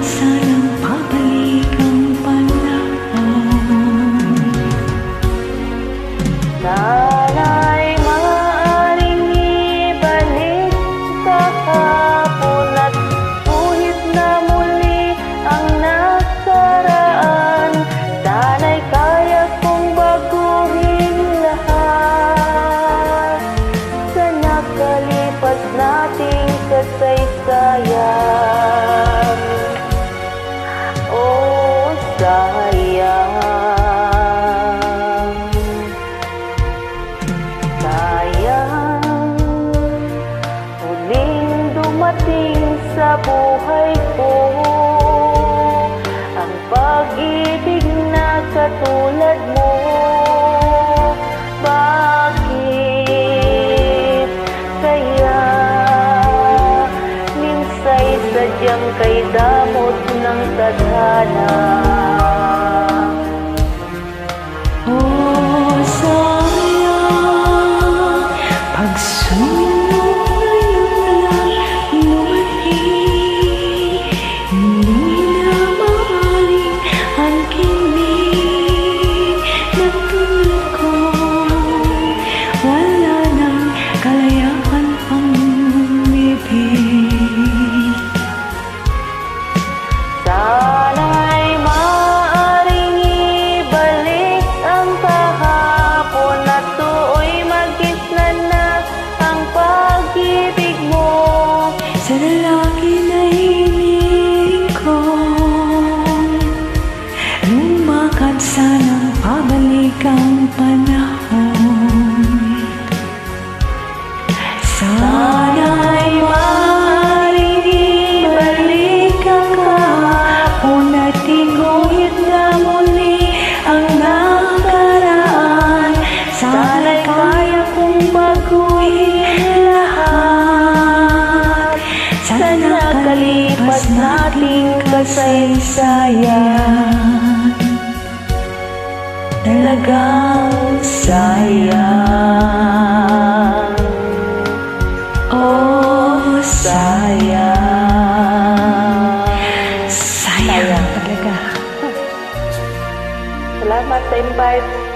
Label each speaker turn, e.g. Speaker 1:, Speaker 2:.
Speaker 1: sanang pabalik ang panahon.
Speaker 2: Sana'y maaaring ibalik kahapon at guhit na muli ang nakaraan. Sana'y kaya kong baguhin lahat sa nakalipas nating kasaysayan. Oh, sayang, sayang, muling dumating sa buhay ko ang pag-ibig na katulad mo. Bakit kaya minsa'y sadyang kay damot ng tadhana?
Speaker 1: Oh, sayang, pagsulong ngayon lang lumaki, hindi na maaaring angkinin ng tulad ko. Wala nang kalayaan ang bibig.
Speaker 2: Sana'y maaaring ibalik ang kahapon at tuoy magisnan na ang pag-ibig mo.
Speaker 1: Sa lalaki na hiling ko, lumakad sanang pabalik ang panahon. Sana'y maaaring ibalik ang kahapon at iguhit na muli ang nakaraan. Sana'y kaya kong baguhin lahat sa nakalipas nating kasaysayan. Talagang sayang, oh sayang, sayang talaga.
Speaker 2: Salamat sa invite.